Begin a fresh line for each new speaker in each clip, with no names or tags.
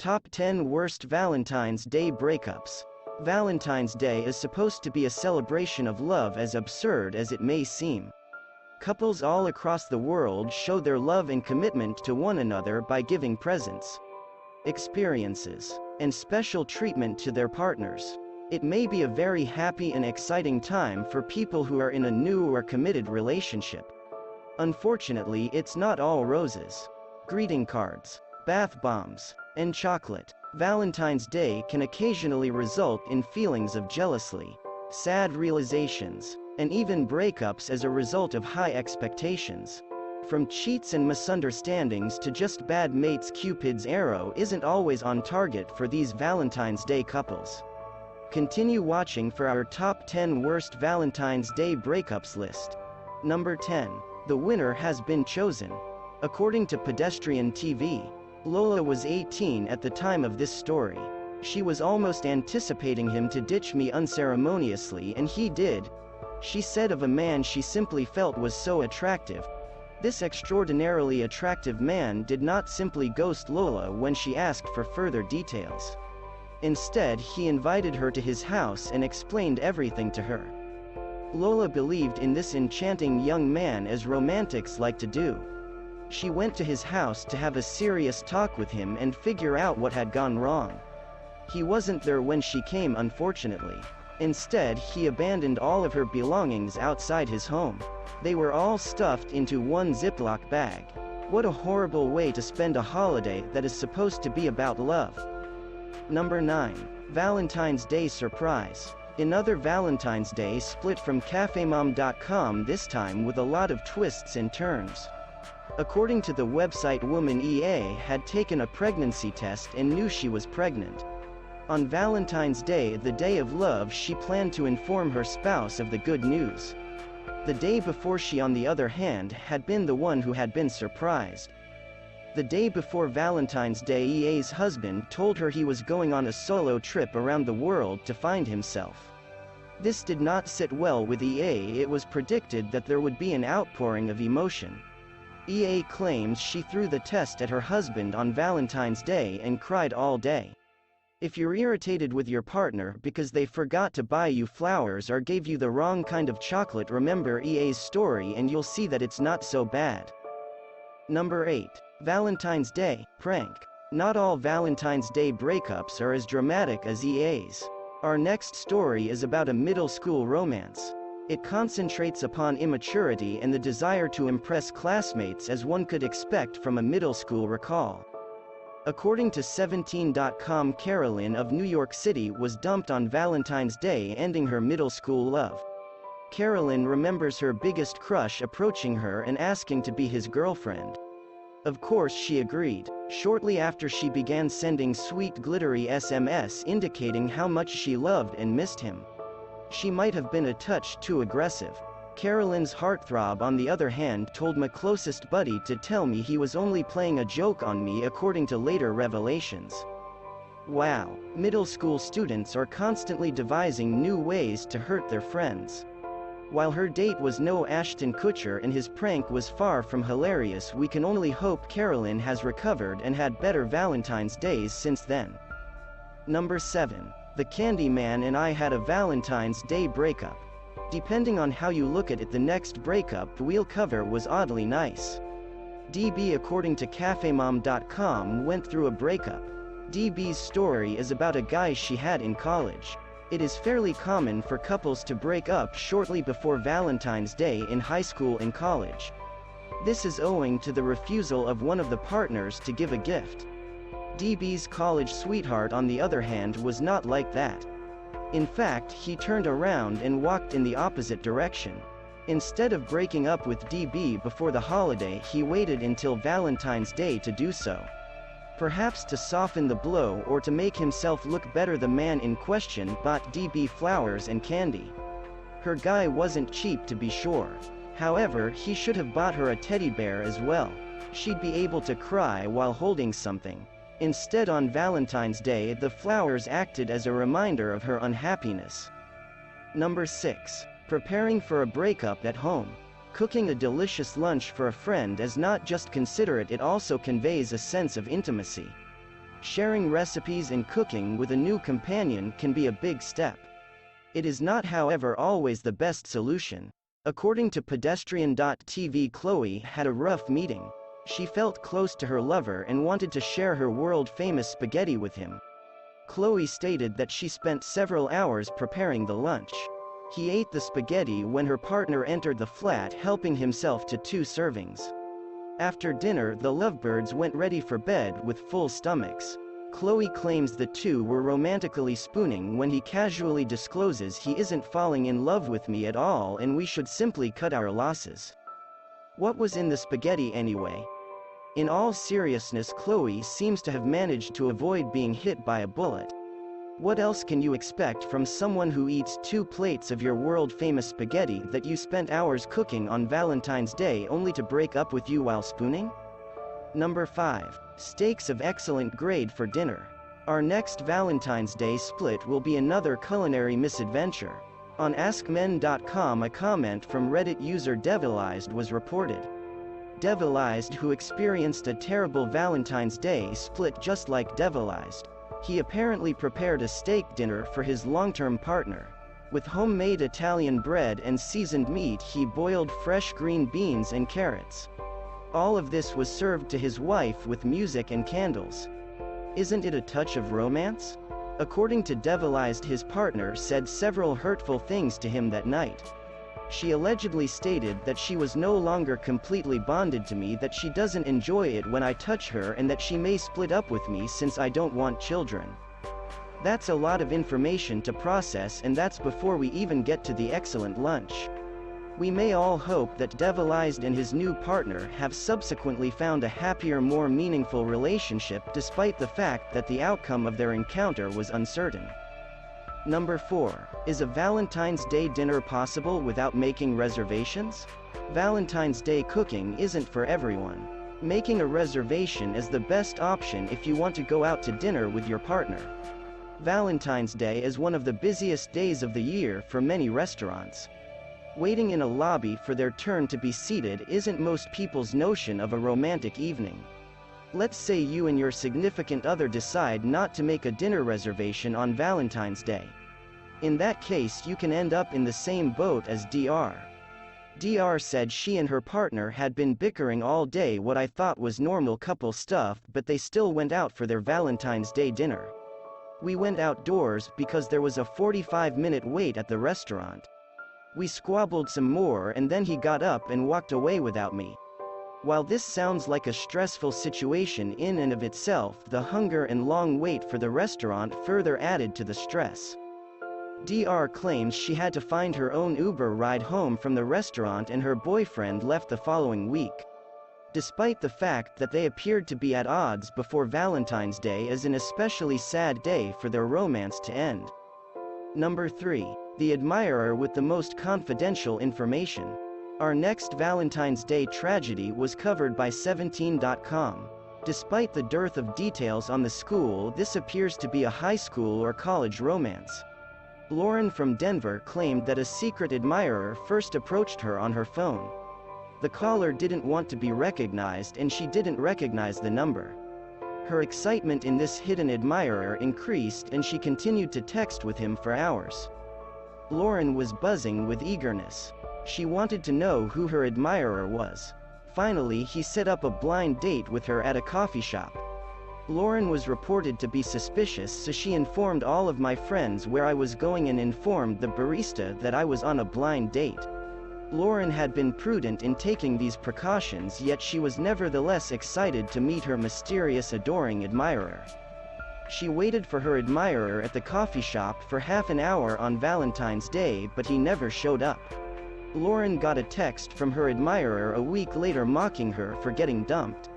Top 10 Worst Valentine's Day Breakups. Valentine's Day is supposed to be a celebration of love, as absurd as it may seem. Couples all across the world show their love and commitment to one another by giving presents, experiences, and special treatment to their partners. It may be a very happy and exciting time for people who are in a new or committed relationship. Unfortunately, it's not all roses. Greeting cards, bath bombs, and chocolate. Valentine's Day can occasionally result in feelings of jealousy, sad realizations, and even breakups as a result of high expectations. From cheats and misunderstandings to just bad mates, Cupid's arrow isn't always on target for these Valentine's Day couples. Continue watching for our top 10 worst Valentine's Day breakups list. Number 10. The winner has been chosen. According to Pedestrian TV, Lola was 18 at the time of this story. She was almost anticipating him to ditch me unceremoniously, and he did. She said of a man she simply felt was so attractive. This extraordinarily attractive man did not simply ghost Lola when she asked for further details. Instead, he invited her to his house and explained everything to her. Lola believed in this enchanting young man, as romantics like to do. She went to his house to have a serious talk with him and figure out what had gone wrong. He wasn't there when she came, unfortunately. Instead, he abandoned all of her belongings outside his home. They were all stuffed into one Ziploc bag. What a horrible way to spend a holiday that is supposed to be about love. Number 9. Valentine's Day Surprise. Another Valentine's Day split from cafemom.com, this time with a lot of twists and turns. According to the website, woman EA had taken a pregnancy test and knew she was pregnant. On Valentine's Day, the day of love, she planned to inform her spouse of the good news. The day before, she, on the other hand, had been the one who had been surprised. The day before Valentine's Day, EA's husband told her he was going on a solo trip around the world to find himself. This did not sit well with EA. It was predicted that there would be an outpouring of emotion. EA claims she threw the test at her husband on Valentine's Day and cried all day. If you're irritated with your partner because they forgot to buy you flowers or gave you the wrong kind of chocolate, remember EA's story and you'll see that it's not so bad. Number 8. Valentine's Day Prank. Not all Valentine's Day breakups are as dramatic as EA's. Our next story is about a middle school romance. It concentrates upon immaturity and the desire to impress classmates, as one could expect from a middle school recall. According to 17.com, Carolyn of New York City was dumped on Valentine's Day, ending her middle school love. Carolyn remembers her biggest crush approaching her and asking to be his girlfriend. Of course, she agreed. Shortly after, she began sending sweet, glittery SMS indicating how much she loved and missed him. She might have been a touch too aggressive. Carolyn's heartthrob, on the other hand, told my closest buddy to tell me he was only playing a joke on me, according to later revelations. Wow, middle school students are constantly devising new ways to hurt their friends. While her date was no Ashton Kutcher and his prank was far from hilarious, we can only hope Carolyn has recovered and had better Valentine's Days since then. Number 7. The Candyman and I had a Valentine's Day breakup. Depending on how you look at it, the next breakup we'll cover was oddly nice. DB, according to cafemom.com, went through a breakup. DB's story is about a guy she had in college. It is fairly common for couples to break up shortly before Valentine's Day in high school and college. This is owing to the refusal of one of the partners to give a gift. DB's college sweetheart, on the other hand, was not like that. In fact, he turned around and walked in the opposite direction. Instead of breaking up with DB before the holiday, he waited until Valentine's Day to do so. Perhaps to soften the blow or to make himself look better, the man in question bought DB flowers and candy. Her guy wasn't cheap, to be sure. However, he should have bought her a teddy bear as well. She'd be able to cry while holding something. Instead, on Valentine's Day, the flowers acted as a reminder of her unhappiness. Number 6. Preparing for a breakup at home. Cooking a delicious lunch for a friend is not just considerate, it also conveys a sense of intimacy. Sharing recipes and cooking with a new companion can be a big step. It is not, however, always the best solution. According to pedestrian.tv, Chloe had a rough meeting. She felt close to her lover and wanted to share her world-famous spaghetti with him. Chloe stated that she spent several hours preparing the lunch. He ate the spaghetti when her partner entered the flat, helping himself to 2 servings. After dinner, the lovebirds went ready for bed with full stomachs. Chloe claims the two were romantically spooning when he casually discloses he isn't falling in love with me at all and we should simply cut our losses. What was in the spaghetti anyway? In all seriousness, Chloe seems to have managed to avoid being hit by a bullet. What else can you expect from someone who eats 2 plates of your world-famous spaghetti that you spent hours cooking on Valentine's Day only to break up with you while spooning? Number 5. Steaks of excellent grade for dinner. Our next Valentine's Day split will be another culinary misadventure. On AskMen.com, a comment from Reddit user Devilized was reported. Devilized, who experienced a terrible Valentine's Day split just like Devilized. He apparently prepared a steak dinner for his long-term partner. With homemade Italian bread and seasoned meat, he boiled fresh green beans and carrots. All of this was served to his wife with music and candles. Isn't it a touch of romance? According to Devilized, his partner said several hurtful things to him that night. She allegedly stated that she was no longer completely bonded to me, that she doesn't enjoy it when I touch her, and that she may split up with me since I don't want children. That's a lot of information to process, and that's before we even get to the excellent lunch. We may all hope that Devilized and his new partner have subsequently found a happier, more meaningful relationship, despite the fact that the outcome of their encounter was uncertain. Number 4. Is a Valentine's Day dinner possible without making reservations? Valentine's Day cooking isn't for everyone. Making a reservation is the best option if you want to go out to dinner with your partner. Valentine's Day is one of the busiest days of the year for many restaurants. Waiting in a lobby for their turn to be seated isn't most people's notion of a romantic evening. Let's say you and your significant other decide not to make a dinner reservation on Valentine's Day. In that case, you can end up in the same boat as Dr. Dr. said she and her partner had been bickering all day, what I thought was normal couple stuff, but they still went out for their Valentine's Day dinner. We went outdoors because there was a 45-minute wait at the restaurant. We squabbled some more and then he got up and walked away without me. While this sounds like a stressful situation in and of itself, the hunger and long wait for the restaurant further added to the stress. Dr. claims she had to find her own Uber ride home from the restaurant and her boyfriend left the following week. Despite the fact that they appeared to be at odds before Valentine's Day is an especially sad day for their romance to end. Number 3. The admirer with the most confidential information. Our next Valentine's Day tragedy was covered by 17.com. Despite the dearth of details on the school, this appears to be a high school or college romance. Lauren from Denver claimed that a secret admirer first approached her on her phone. The caller didn't want to be recognized and she didn't recognize the number. Her excitement in this hidden admirer increased and she continued to text with him for hours. Lauren was buzzing with eagerness. She wanted to know who her admirer was. Finally, he set up a blind date with her at a coffee shop. Lauren was reported to be suspicious, so she informed all of my friends where I was going and informed the barista that I was on a blind date. Lauren had been prudent in taking these precautions, yet she was nevertheless excited to meet her mysterious, adoring admirer. She waited for her admirer at the coffee shop for half an hour on Valentine's Day, but he never showed up. Lauren got a text from her admirer a week later mocking her for getting dumped.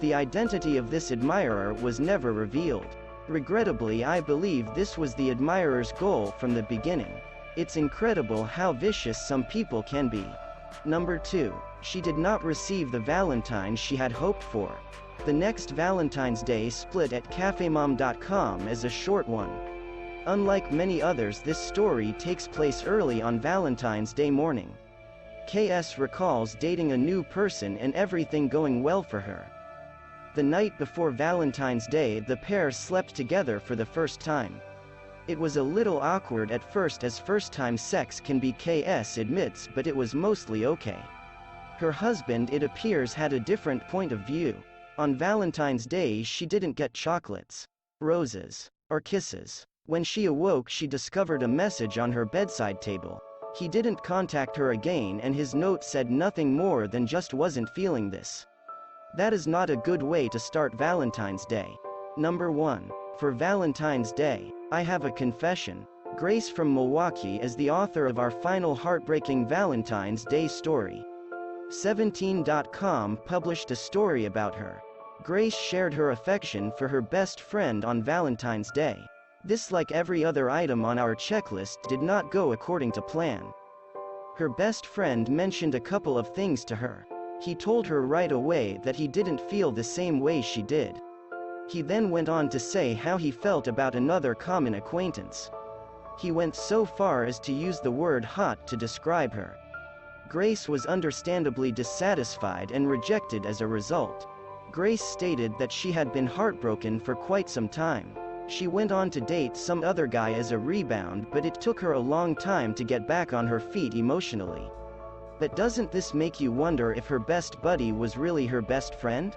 The identity of this admirer was never revealed. Regrettably, I believe this was the admirer's goal from the beginning. It's incredible how vicious some people can be. Number 2. She did not receive the Valentine she had hoped for. The next Valentine's Day split at cafemom.com is a short one. Unlike many others, this story takes place early on Valentine's Day morning. KS recalls dating a new person and everything going well for her. The night before Valentine's Day, the pair slept together for the first time. It was a little awkward at first, as first-time sex can be, KS admits, but it was mostly okay. Her husband, it appears, had a different point of view. On Valentine's Day she didn't get chocolates, roses, or kisses. When she awoke she discovered a message on her bedside table. He didn't contact her again, and his note said nothing more than just wasn't feeling this. That is not a good way to start Valentine's Day. Number 1. For Valentine's Day, I have a confession. Grace from Milwaukee is the author of our final heartbreaking Valentine's Day story. 17.com published a story about her. Grace shared her affection for her best friend on Valentine's Day. This, like every other item on our checklist, did not go according to plan. Her best friend mentioned a couple of things to her. He told her right away that he didn't feel the same way she did. He then went on to say how he felt about another common acquaintance. He went so far as to use the word hot to describe her. Grace was understandably dissatisfied and rejected as a result. Grace stated that she had been heartbroken for quite some time. She went on to date some other guy as a rebound, but it took her a long time to get back on her feet emotionally. But doesn't this make you wonder if her best buddy was really her best friend?